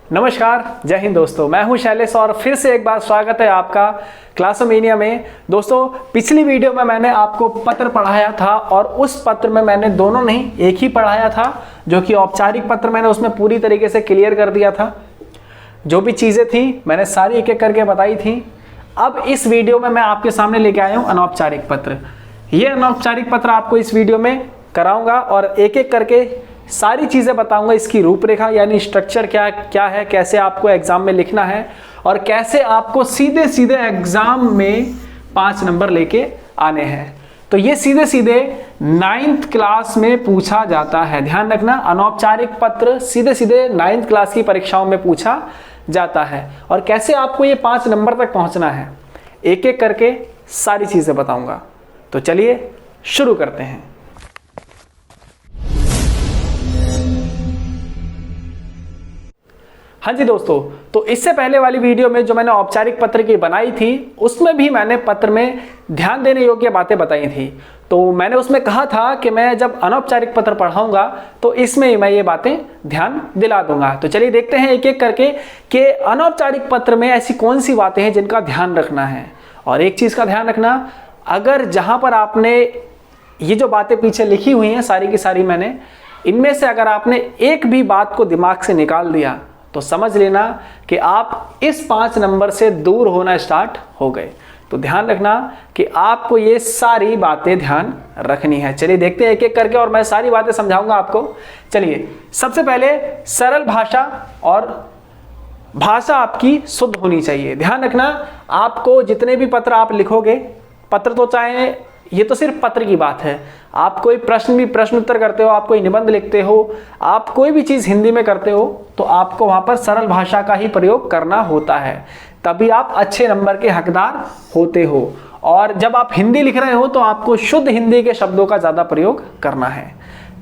नमस्कार, जय हिंद दोस्तों। मैं हूं शैलेश और फिर से एक बार स्वागत है आपका क्लासोमेनिया में। दोस्तों, पिछली वीडियो में मैंने आपको पत्र पढ़ाया था और उस पत्र में मैंने दोनों नहीं एक ही पढ़ाया था, जो कि औपचारिक पत्र मैंने उसमें पूरी तरीके से क्लियर कर दिया था। जो भी चीज़ें थी मैंने सारी एक एक करके बताई थी। अब इस वीडियो में मैं आपके सामने लेके आया हूँ अनौपचारिक पत्र। ये अनौपचारिक पत्र आपको इस वीडियो में कराऊंगा और एक एक करके सारी चीज़ें बताऊंगा। इसकी रूपरेखा यानी स्ट्रक्चर क्या क्या है, कैसे आपको एग्जाम में लिखना है और कैसे आपको सीधे सीधे एग्जाम में 5 नंबर लेके आने हैं। तो ये सीधे सीधे 9th क्लास में पूछा जाता है। ध्यान रखना, अनौपचारिक पत्र सीधे सीधे 9th क्लास की परीक्षाओं में पूछा जाता है। और कैसे आपको ये 5 नंबर तक पहुंचना है, एक एक करके सारी चीज़ें बताऊंगा। तो चलिए शुरू करते हैं। हाँ जी दोस्तों, तो इससे पहले वाली वीडियो में जो मैंने औपचारिक पत्र की बनाई थी, उसमें भी मैंने पत्र में ध्यान देने योग्य बातें बताई थी। तो मैंने उसमें कहा था कि मैं जब अनौपचारिक पत्र पढ़ाऊंगा तो इसमें मैं ये बातें ध्यान दिला दूंगा। तो चलिए देखते हैं एक एक करके कि अनौपचारिक पत्र में ऐसी कौन सी बातें हैं जिनका ध्यान रखना है। और एक चीज़ का ध्यान रखना, अगर जहाँ पर आपने ये जो बातें पीछे लिखी हुई हैं सारी की सारी मैंने, इनमें से अगर आपने एक भी बात को दिमाग से निकाल दिया तो समझ लेना कि आप इस 5 नंबर से दूर होना स्टार्ट हो गए। तो ध्यान रखना कि आपको ये सारी बातें ध्यान रखनी है। चलिए देखते हैं एक एक करके और मैं सारी बातें समझाऊंगा आपको। चलिए, सबसे पहले सरल भाषा और भाषा आपकी शुद्ध होनी चाहिए। ध्यान रखना, आपको जितने भी पत्र आप लिखोगे, पत्र तो चाहे ये तो सिर्फ पत्र की बात है, आप कोई प्रश्न उत्तर करते हो, आप कोई निबंध लिखते हो, आप कोई भी चीज़ हिंदी में करते हो, तो आपको वहाँ पर सरल भाषा का ही प्रयोग करना होता है, तभी आप अच्छे नंबर के हकदार होते हो। और जब आप हिंदी लिख रहे हो तो आपको शुद्ध हिंदी के शब्दों का ज़्यादा प्रयोग करना है।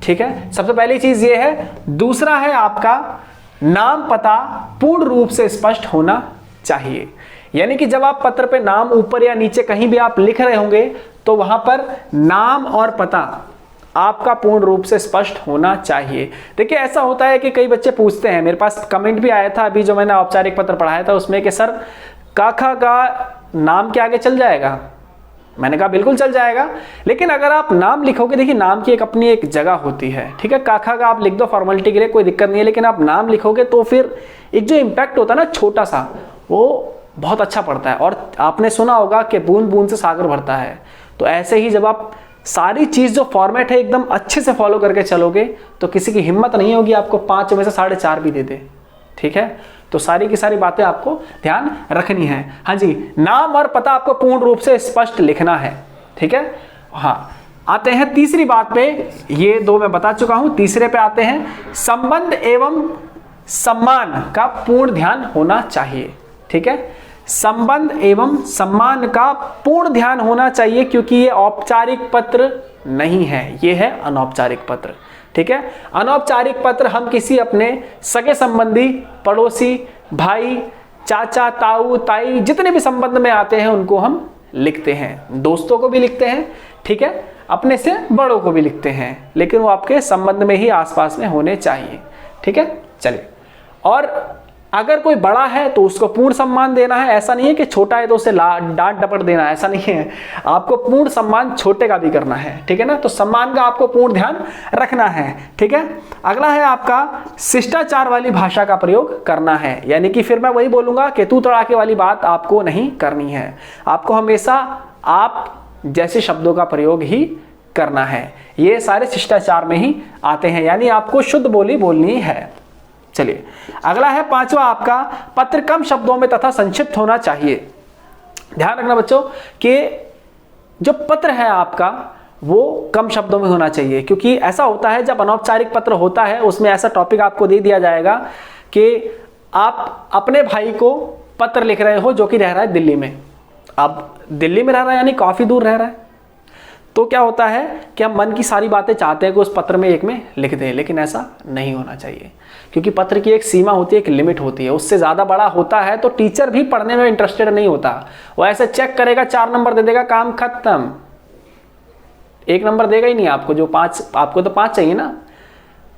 ठीक है, सबसे पहली चीज़ ये है। दूसरा है आपका नाम पता पूर्ण रूप से स्पष्ट होना चाहिए। यानी कि जब आप पत्र पे नाम ऊपर या नीचे कहीं भी आप लिख रहे होंगे तो वहां पर नाम और पता आपका पूर्ण रूप से स्पष्ट होना चाहिए। देखिए, ऐसा होता है कि कई बच्चे पूछते हैं, मेरे पास कमेंट भी आया था अभी जो मैंने औपचारिक पत्र पढ़ाया था उसमें, कि सर काका का नाम के आगे चल जाएगा? मैंने कहा बिल्कुल चल जाएगा, लेकिन अगर आप नाम लिखोगे, देखिए नाम की अपनी एक जगह होती है। ठीक है, काका का आप लिख दो फॉर्मेलिटी के लिए, कोई दिक्कत नहीं है, लेकिन आप नाम लिखोगे तो फिर एक जो इम्पैक्ट होता है ना छोटा सा, वो बहुत अच्छा पड़ता है। और आपने सुना होगा कि बूंद बूंद से सागर भरता है। तो ऐसे ही जब आप सारी चीज़ जो फॉर्मेट है एकदम अच्छे से फॉलो करके चलोगे तो किसी की हिम्मत नहीं होगी आपको 5 में से 4.5 भी दे दे। ठीक है, तो सारी की सारी बातें आपको ध्यान रखनी है। हाँ जी, नाम और पता आपको पूर्ण रूप से स्पष्ट लिखना है। ठीक है, हाँ, आते हैं तीसरी बात पे। ये 2 मैं बता चुका हूं, तीसरे पे आते हैं। संबंध एवं सम्मान का पूर्ण ध्यान होना चाहिए। ठीक है, संबंध एवं सम्मान का पूर्ण ध्यान होना चाहिए, क्योंकि ये औपचारिक पत्र नहीं है, ये है अनौपचारिक पत्र। ठीक है, अनौपचारिक पत्र हम किसी अपने सगे संबंधी, पड़ोसी, भाई, चाचा, ताऊ, ताई, जितने भी संबंध में आते हैं उनको हम लिखते हैं। दोस्तों को भी लिखते हैं, ठीक है, अपने से बड़ों को भी लिखते हैं, लेकिन वो आपके संबंध में ही आसपास में होने चाहिए। ठीक है, चलिए, और अगर कोई बड़ा है तो उसको पूर्ण सम्मान देना है। ऐसा नहीं है कि छोटा है तो उसे डांट डपट देना है, ऐसा नहीं है। आपको पूर्ण सम्मान छोटे का भी करना है। ठीक है ना, तो सम्मान का आपको पूर्ण ध्यान रखना है। ठीक है, अगला है आपका शिष्टाचार वाली भाषा का प्रयोग करना है। यानी कि फिर मैं वही बोलूंगा कि तू तड़ाके वाली बात आपको नहीं करनी है। आपको हमेशा आप जैसे शब्दों का प्रयोग ही करना है। ये सारे शिष्टाचार में ही आते हैं, यानी आपको शुद्ध बोली बोलनी है। चलिए, अगला है 5वां आपका, पत्र कम शब्दों में तथा संक्षिप्त होना चाहिए। ध्यान रखना बच्चों कि जो पत्र है आपका वो कम शब्दों में होना चाहिए, क्योंकि ऐसा होता है जब अनौपचारिक पत्र होता है उसमें ऐसा टॉपिक आपको दे दिया जाएगा कि आप अपने भाई को पत्र लिख रहे हो जो कि रह रहा है दिल्ली में। अब दिल्ली में रह रहा है यानी काफ़ी दूर रह रहा है, तो क्या होता है कि हम मन की सारी बातें चाहते हैं कि उस पत्र में एक में लिख दें, लेकिन ऐसा नहीं होना चाहिए, क्योंकि पत्र की एक सीमा होती है, एक लिमिट होती है। उससे ज़्यादा बड़ा होता है तो टीचर भी पढ़ने में इंटरेस्टेड नहीं होता। वो ऐसे चेक करेगा, 4 नंबर दे देगा, काम खत्म। 1 नंबर देगा ही नहीं आपको, जो 5 आपको तो 5 चाहिए ना।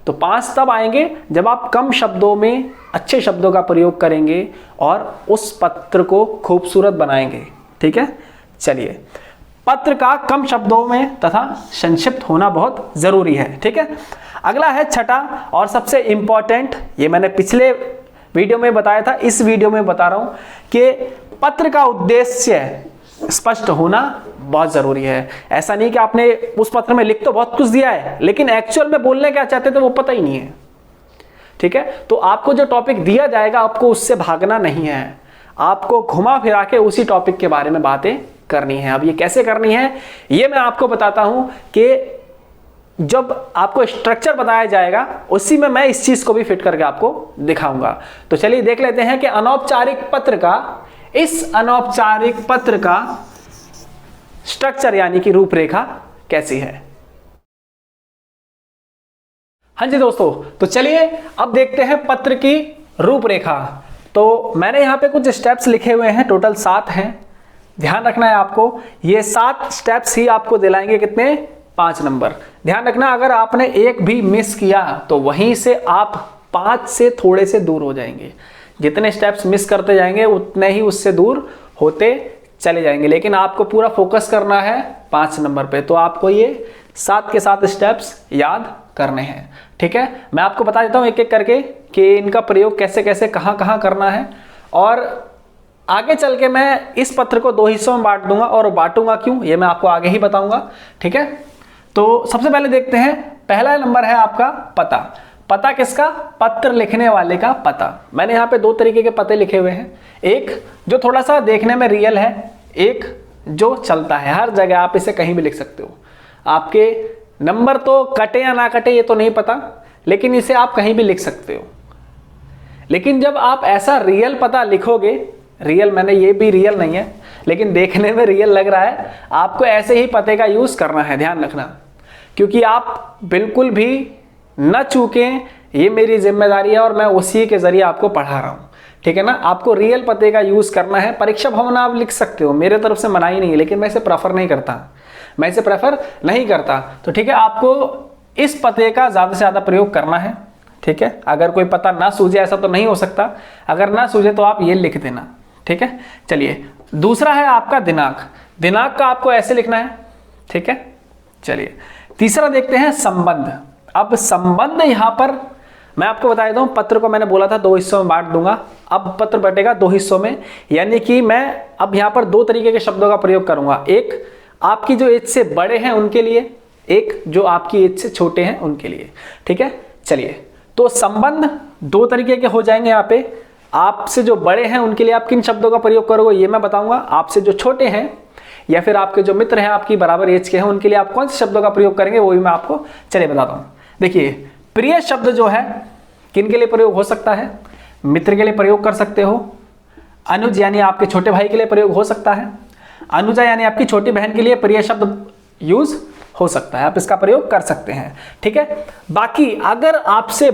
तो 5 तब आएंगे जब आप कम शब्दों में अच्छे शब्दों का प्रयोग करेंगे और उस पत्र को खूबसूरत बनाएंगे। ठीक है, चलिए, पत्र का कम शब्दों में तथा संक्षिप्त होना बहुत जरूरी है। ठीक है, अगला है छठा और सबसे इंपॉर्टेंट, ये मैंने पिछले वीडियो में बताया था, इस वीडियो में बता रहा हूं कि पत्र का उद्देश्य स्पष्ट होना बहुत जरूरी है। ऐसा नहीं कि आपने उस पत्र में लिख तो बहुत कुछ दिया है लेकिन एक्चुअल में बोलने क्या चाहते थे वो पता ही नहीं है। ठीक है, तो आपको जो टॉपिक दिया जाएगा आपको उससे भागना नहीं है, आपको घुमा फिरा के उसी टॉपिक के बारे में बातें करनी है। अब ये कैसे करनी है ये मैं आपको बताता हूं कि जब आपको स्ट्रक्चर बताया जाएगा उसी में मैं इस चीज को भी फिट करके आपको दिखाऊंगा। तो चलिए देख लेते हैं कि अनौपचारिक पत्र का, इस अनौपचारिक पत्र का स्ट्रक्चर यानी कि रूपरेखा कैसी है। हाँ जी दोस्तों, तो चलिए अब देखते हैं पत्र की रूपरेखा। तो मैंने यहां पे कुछ स्टेप्स लिखे हुए हैं, टोटल 7 हैं। ध्यान रखना है आपको, ये 7 स्टेप्स ही आपको दिलाएंगे कितने, 5 नंबर। ध्यान रखना, अगर आपने एक भी मिस किया तो वहीं से आप 5 से थोड़े से दूर हो जाएंगे। जितने स्टेप्स मिस करते जाएंगे उतने ही उससे दूर होते चले जाएंगे, लेकिन आपको पूरा फोकस करना है 5 नंबर पे। तो आपको ये 7 के 7 स्टेप्स याद करने हैं। ठीक है, मैं आपको बता देता हूं एक एक करके कि इनका प्रयोग कैसे कैसे कहां कहां करना है, और आगे चल के मैं इस पत्र को 2 हिस्सों में बांट दूंगा, और बांटूंगा क्यों ये मैं आपको आगे ही बताऊंगा। ठीक है, तो सबसे पहले देखते हैं, पहला नंबर है आपका पता। पता किसका, पत्र लिखने वाले का पता। मैंने यहाँ पे 2 तरीके के पते लिखे हुए हैं, एक जो थोड़ा सा देखने में रियल है, एक जो चलता है हर जगह, आप इसे कहीं भी लिख सकते हो। आपके नंबर तो कटे या ना कटे ये तो नहीं पता, लेकिन इसे आप कहीं भी लिख सकते हो। लेकिन जब आप ऐसा रियल पता लिखोगे, रियल मैंने ये भी रियल नहीं है लेकिन देखने में रियल लग रहा है, आपको ऐसे ही पते का यूज करना है। ध्यान रखना, क्योंकि आप बिल्कुल भी न चूकें, ये मेरी जिम्मेदारी है और मैं उसी के जरिए आपको पढ़ा रहा हूं। ठीक है ना, आपको रियल पते का यूज करना है। परीक्षा भवन आप लिख सकते हो, मेरे तरफ से मनाही नहीं है, लेकिन मैं इसे प्रेफर नहीं करता। तो ठीक है, आपको इस पते का ज्यादा से ज्यादा प्रयोग करना है। ठीक है, अगर कोई पता ना सूझे, ऐसा तो नहीं हो सकता, अगर ना सूझे तो आप ये लिख देना। ठीक है, चलिए दूसरा है आपका दिनांक। दिनांक का आपको ऐसे लिखना है। ठीक है, चलिए तीसरा देखते हैं संबंध। अब संबंध यहां पर मैं आपको बता देता हूं, पत्र को मैंने बोला था 2 हिस्सों में बांट दूंगा, अब पत्र बटेगा 2 हिस्सों में, यानी कि मैं अब यहां पर 2 तरीके के शब्दों का प्रयोग करूंगा। एक आपकी जो एज से बड़े हैं उनके लिए, एक जो आपकी एज से छोटे हैं उनके लिए। ठीक है, चलिए तो संबंध 2 तरीके के हो जाएंगे। यहाँ पे आपसे जो बड़े हैं उनके लिए आप किन शब्दों का प्रयोग करोगे ये मैं बताऊंगा, आपसे जो छोटे हैं या फिर आपके जो मित्र हैं आपकी बराबर एज के हैं उनके लिए आप कौन से शब्दों का प्रयोग करेंगे वो भी मैं आपको चलिए बताता हूं। देखिए, प्रिय शब्द जो है किन के लिए प्रयोग हो सकता है, मित्र के लिए प्रयोग कर सकते हो, अनुज यानी आपके छोटे भाई के लिए प्रयोग हो सकता है, अनुजा यानी आपकी छोटी बहन के लिए प्रिय शब्द यूज हो सकता है, आप इसका प्रयोग कर सकते हैं। ठीक है, बाकी अगर आपसे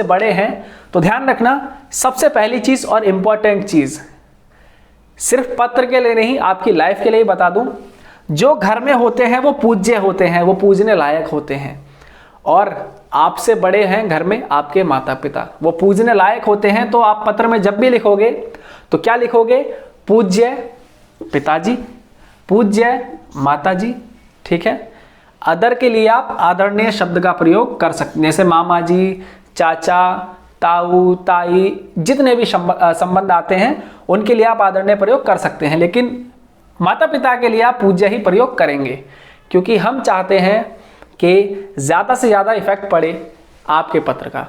बड़े हैं तो ध्यान रखना, सबसे पहली चीज और इंपॉर्टेंट चीज, सिर्फ पत्र के लिए नहीं आपकी लाइफ के लिए बता दूं, जो घर में होते हैं वो पूज्य होते हैं, वो पूजने लायक होते हैं, और आपसे बड़े हैं घर में आपके माता पिता, वो पूजने लायक होते हैं। तो आप पत्र में जब भी लिखोगे तो क्या लिखोगे, पूज्य पिताजी, पूज्य माताजी। ठीक है, अदर के लिए आप आदरणीय शब्द का प्रयोग कर सकते हैं, जैसे मामा जी, चाचा, ताऊ, ताई, जितने भी संबंध आते हैं उनके लिए आप आदरणीय प्रयोग कर सकते हैं, लेकिन माता पिता के लिए आप पूज्य ही प्रयोग करेंगे, क्योंकि हम चाहते हैं कि ज़्यादा से ज़्यादा इफेक्ट पड़े आपके पत्र का।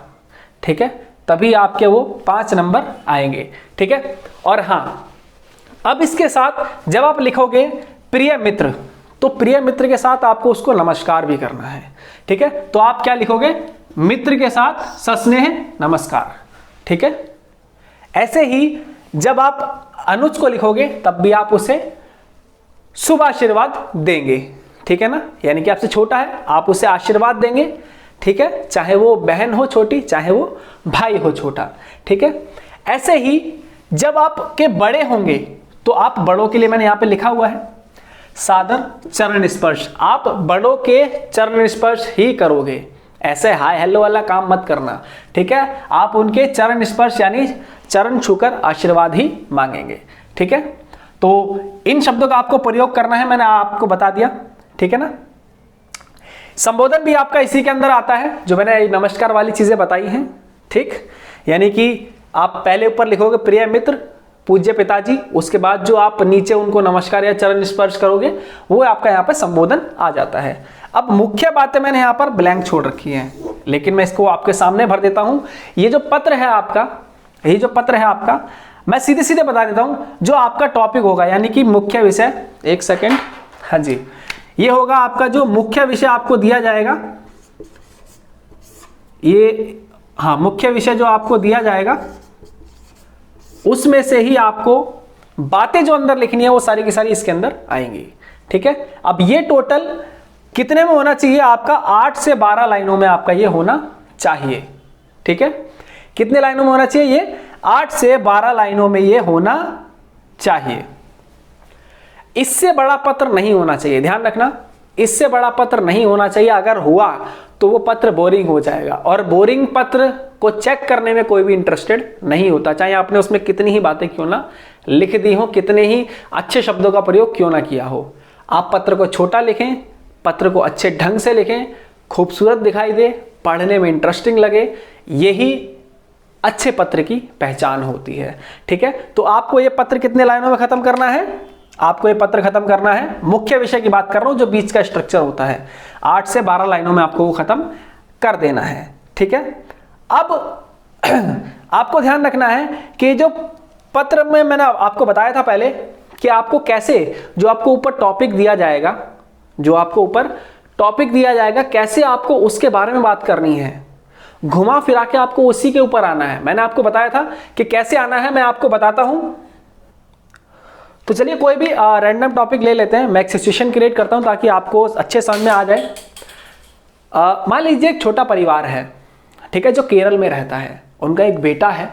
ठीक है, तभी आपके वो 5 नंबर आएंगे। ठीक है, और हाँ, अब इसके साथ जब आप लिखोगे प्रिय मित्र, तो प्रिय मित्र के साथ आपको उसको नमस्कार भी करना है। ठीक है, तो आप क्या लिखोगे, मित्र के साथ सस्नेह नमस्कार। ठीक है, ऐसे ही जब आप अनुज को लिखोगे तब भी आप उसे शुभ आशीर्वाद देंगे। ठीक है ना, यानी कि आपसे छोटा है आप उसे आशीर्वाद देंगे। ठीक है, चाहे वो बहन हो छोटी, चाहे वो भाई हो छोटा। ठीक है, ऐसे ही जब आपके बड़े होंगे तो आप बड़ों के लिए, मैंने यहां पे लिखा हुआ है सादर चरण स्पर्श, आप बड़ों के चरण स्पर्श ही करोगे। ऐसे हाय हेलो वाला काम मत करना, ठीक है। आप उनके चरण स्पर्श यानी चरण छूकर आशीर्वाद ही मांगेंगे, ठीक है। तो इन शब्दों का आपको प्रयोग करना है, मैंने आपको बता दिया, ठीक है ना। संबोधन भी आपका इसी के अंदर आता है, जो मैंने नमस्कार वाली चीजें बताई हैं, ठीक। यानी कि आप पहले ऊपर लिखोगे प्रिय मित्र, पूज्य पिताजी, उसके बाद जो आप नीचे उनको नमस्कार या चरण स्पर्श करोगे वो आपका यहाँ पर संबोधन आ जाता है। अब मुख्य बातें मैंने यहाँ पर ब्लैंक छोड़ रखी हैं, लेकिन मैं इसको आपके सामने भर देता हूँ। ये जो पत्र है आपका, ये जो पत्र है आपका, मैं सीधे सीधे बता देता हूँ जो आपका टॉपिक होगा, यानी कि मुख्य विषय। एक सेकेंड, हाँ जी, ये होगा आपका जो मुख्य विषय आपको दिया जाएगा, ये हाँ मुख्य विषय जो आपको दिया जाएगा उसमें से ही आपको बातें जो अंदर लिखनी है वो सारी की सारी इसके अंदर आएंगी, ठीक है। अब ये टोटल कितने में होना चाहिए आपका? 8 से 12 लाइनों में आपका ये होना चाहिए, ठीक है। कितने लाइनों में होना चाहिए? ये 8 से 12 लाइनों में ये होना चाहिए। इससे बड़ा पत्र नहीं होना चाहिए, ध्यान रखना, इससे बड़ा पत्र नहीं होना चाहिए। अगर हुआ तो वो पत्र बोरिंग हो जाएगा, और बोरिंग पत्र को चेक करने में कोई भी इंटरेस्टेड नहीं होता, चाहे आपने उसमें कितनी ही बातें क्यों ना लिख दी हो, कितने ही अच्छे शब्दों का प्रयोग क्यों ना किया हो। आप पत्र को छोटा लिखें, पत्र को अच्छे ढंग से लिखें, खूबसूरत दिखाई दे, पढ़ने में इंटरेस्टिंग लगे, यही अच्छे पत्र की पहचान होती है, ठीक है। तो आपको ये पत्र कितने लाइनों में खत्म करना है? आपको ये पत्र खत्म करना है, मुख्य विषय की बात कर रहा हूं, जो बीच का स्ट्रक्चर होता है, 8 से 12 लाइनों में आपको वो खत्म कर देना है, ठीक है। अब आपको ध्यान रखना है कि जो पत्र में मैंने आपको बताया था पहले कि आपको कैसे, जो आपको ऊपर टॉपिक दिया जाएगा, जो आपको ऊपर टॉपिक दिया जाएगा, कैसे आपको उसके बारे में बात करनी है, घुमा फिरा के आपको उसी के ऊपर आना है। मैंने आपको बताया था कि कैसे आना है, मैं आपको बताता हूं। तो चलिए कोई भी रैंडम टॉपिक ले लेते हैं, मैं एक सिचुएशन क्रिएट करता हूं ताकि आपको अच्छे समझ में आ जाए। मान लीजिए एक छोटा परिवार है, ठीक है, जो केरल में रहता है, उनका एक बेटा है,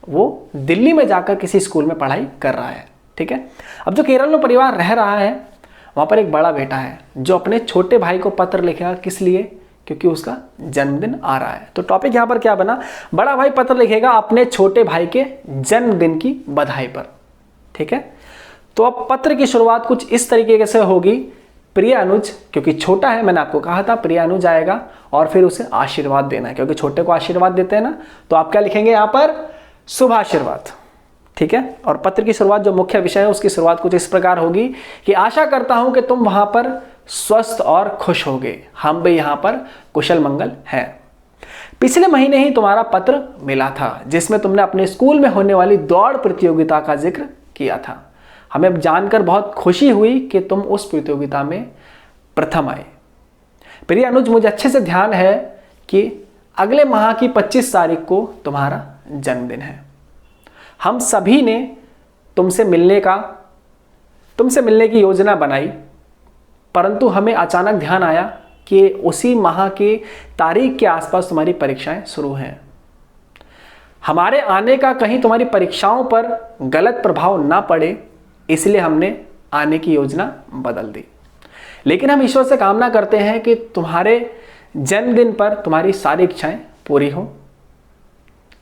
वो दिल्ली में जाकर किसी स्कूल में पढ़ाई कर रहा है, ठीक है। अब जो केरल में परिवार रह रहा है, वहाँ पर एक बड़ा बेटा है जो अपने छोटे भाई को पत्र लिखेगा, किस लिए? क्योंकि उसका जन्मदिन आ रहा है। तो टॉपिक यहाँ पर क्या बना? बड़ा भाई पत्र लिखेगा अपने छोटे भाई के जन्मदिन की बधाई पर, ठीक है। तो अब पत्र की शुरुआत कुछ इस तरीके से होगी, प्रिय अनुज, क्योंकि छोटा है, मैंने आपको कहा था प्रिय अनुज आएगा, और फिर उसे आशीर्वाद देना है, क्योंकि छोटे को आशीर्वाद देते हैं ना। तो आप क्या लिखेंगे यहाँ पर? शुभ आशीर्वाद, ठीक है। और पत्र की शुरुआत, जो मुख्य विषय है, उसकी शुरुआत कुछ इस प्रकार होगी कि आशा करता हूं कि तुम वहां पर स्वस्थ और खुश होगे, हम भी यहाँ पर कुशल मंगल हैं। पिछले महीने ही तुम्हारा पत्र मिला था जिसमें तुमने अपने स्कूल में होने वाली दौड़ प्रतियोगिता का जिक्र किया था। हमें जानकर बहुत खुशी हुई कि तुम उस प्रतियोगिता में प्रथम आए। प्रिय अनुज, मुझे अच्छे से ध्यान है कि अगले माह की 25 तारीख को तुम्हारा जन्मदिन है। हम सभी ने तुमसे मिलने की योजना बनाई, परंतु हमें अचानक ध्यान आया कि उसी माह की तारीख के आसपास तुम्हारी परीक्षाएं शुरू हैं। हमारे आने का कहीं तुम्हारी परीक्षाओं पर गलत प्रभाव ना पड़े, इसलिए हमने आने की योजना बदल दी। लेकिन हम ईश्वर से कामना करते हैं कि तुम्हारे जन्मदिन पर तुम्हारी सारी इच्छाएं पूरी हों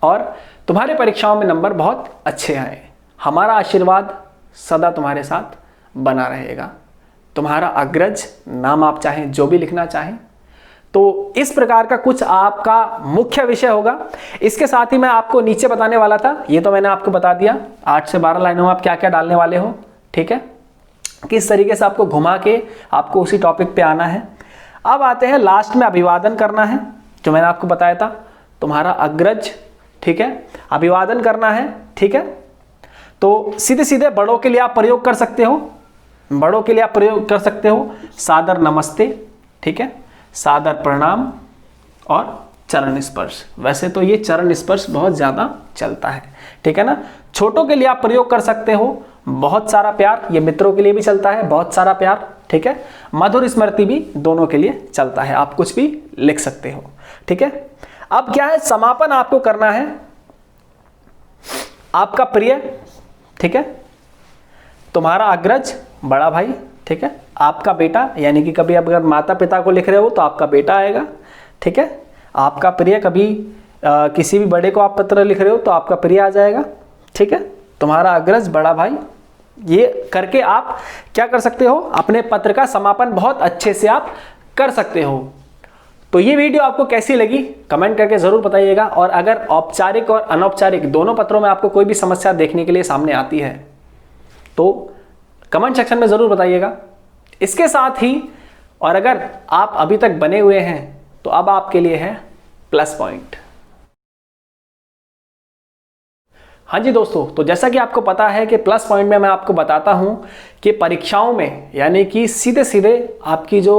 और तुम्हारे परीक्षाओं में नंबर बहुत अच्छे आए। हमारा आशीर्वाद सदा तुम्हारे साथ बना रहेगा। तुम्हारा अग्रज, नाम आप चाहें जो भी लिखना चाहें। तो इस प्रकार का कुछ आपका मुख्य विषय होगा। इसके साथ ही मैं आपको नीचे बताने वाला था, ये तो मैंने आपको बता दिया, 8 से 12 लाइनों में आप क्या क्या डालने वाले हो, ठीक है, किस तरीके से आपको घुमा के आपको उसी टॉपिक पे आना है। अब आते हैं लास्ट में अभिवादन करना है, जो मैंने आपको बताया था, तुम्हारा अग्रज, ठीक है, अभिवादन करना है, ठीक है। तो सीधे सीधे बड़ों के लिए आप प्रयोग कर सकते हो, बड़ों के लिए आप प्रयोग कर सकते हो सादर नमस्ते, ठीक है, सादर प्रणाम और चरण स्पर्श। वैसे तो ये चरण स्पर्श बहुत ज़्यादा चलता है, ठीक है ना। छोटों के लिए आप प्रयोग कर सकते हो बहुत सारा प्यार, ये मित्रों के लिए भी चलता है बहुत सारा प्यार, ठीक है। मधुर स्मृति भी दोनों के लिए चलता है, आप कुछ भी लिख सकते हो, ठीक है। अब क्या है, समापन आपको करना है, आपका प्रिय, ठीक है, तुम्हारा अग्रज बड़ा भाई, ठीक है, आपका बेटा, यानी कि कभी अगर माता पिता को लिख रहे हो तो आपका बेटा आएगा, ठीक है, आपका प्रिय, कभी किसी भी बड़े को आप पत्र लिख रहे हो तो आपका प्रिय आ जाएगा, ठीक है, तुम्हारा अग्रज, बड़ा भाई। ये करके आप क्या कर सकते हो, अपने पत्र का समापन बहुत अच्छे से आप कर सकते हो। तो ये वीडियो आपको कैसी लगी कमेंट करके ज़रूर बताइएगा। और अगर औपचारिक और अनौपचारिक दोनों पत्रों में आपको कोई भी समस्या देखने के लिए सामने आती है तो कमेंट सेक्शन में ज़रूर बताइएगा। इसके साथ ही, और अगर आप अभी तक बने हुए हैं तो अब आपके लिए है प्लस पॉइंट। हाँ जी दोस्तों, तो जैसा कि आपको पता है कि प्लस पॉइंट में मैं आपको बताता हूं कि परीक्षाओं में, यानी कि सीधे सीधे आपकी जो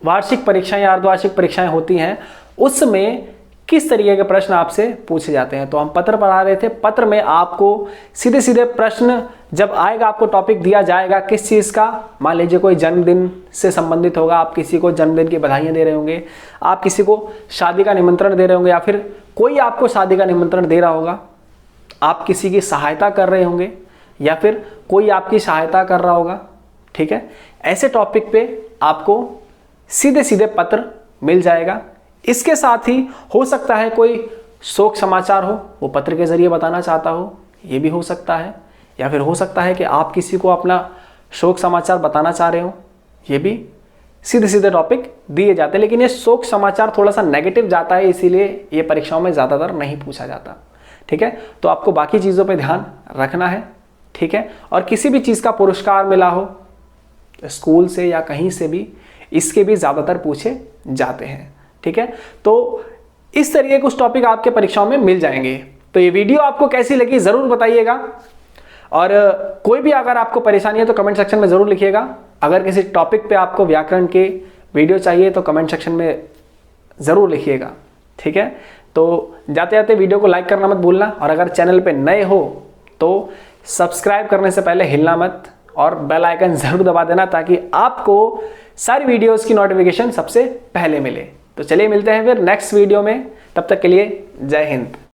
वार्षिक परीक्षाएं या अर्धवार्षिक परीक्षाएं होती हैं उसमें किस तरीके के प्रश्न आपसे पूछे जाते हैं। तो हम पत्र पढ़ा रहे थे, पत्र में आपको सीधे सीधे प्रश्न जब आएगा, आपको टॉपिक दिया जाएगा किस चीज़ का, मान लीजिए कोई जन्मदिन से संबंधित होगा, आप किसी को जन्मदिन की बधाइयाँ दे रहे होंगे, आप किसी को शादी का निमंत्रण दे रहे होंगे, या फिर कोई आपको शादी का निमंत्रण दे रहा होगा, आप किसी की सहायता कर रहे होंगे या फिर कोई आपकी सहायता कर रहा होगा, ठीक है। ऐसे टॉपिक पे आपको सीधे सीधे पत्र मिल जाएगा। इसके साथ ही हो सकता है कोई शोक समाचार हो, वो पत्र के जरिए बताना चाहता हो, ये भी हो सकता है। या फिर हो सकता है कि आप किसी को अपना शोक समाचार बताना चाह रहे हो, ये भी सीधे सीधे टॉपिक दिए जाते हैं। लेकिन ये शोक समाचार थोड़ा सा नेगेटिव जाता है, इसीलिए ये परीक्षाओं में ज़्यादातर नहीं पूछा जाता, ठीक है। तो आपको बाकी चीज़ों पे ध्यान रखना है, ठीक है। और किसी भी चीज़ का पुरस्कार मिला हो स्कूल से या कहीं से भी, इसके भी ज़्यादातर पूछे जाते हैं, ठीक है। तो इस तरीके के कुछ टॉपिक आपके परीक्षाओं में मिल जाएंगे। तो ये वीडियो आपको कैसी लगी ज़रूर बताइएगा। और कोई भी अगर आपको परेशानी है तो कमेंट सेक्शन में ज़रूर लिखिएगा। अगर किसी टॉपिक पे आपको व्याकरण के वीडियो चाहिए तो कमेंट सेक्शन में ज़रूर लिखिएगा, ठीक है। तो जाते जाते वीडियो को लाइक करना मत भूलना, और अगर चैनल पे नए हो तो सब्सक्राइब करने से पहले हिलना मत और बेल आइकन ज़रूर दबा देना, ताकि आपको सारी वीडियोस की नोटिफिकेशन सबसे पहले मिले। तो चलिए मिलते हैं फिर नेक्स्ट वीडियो में, तब तक के लिए जय हिंद।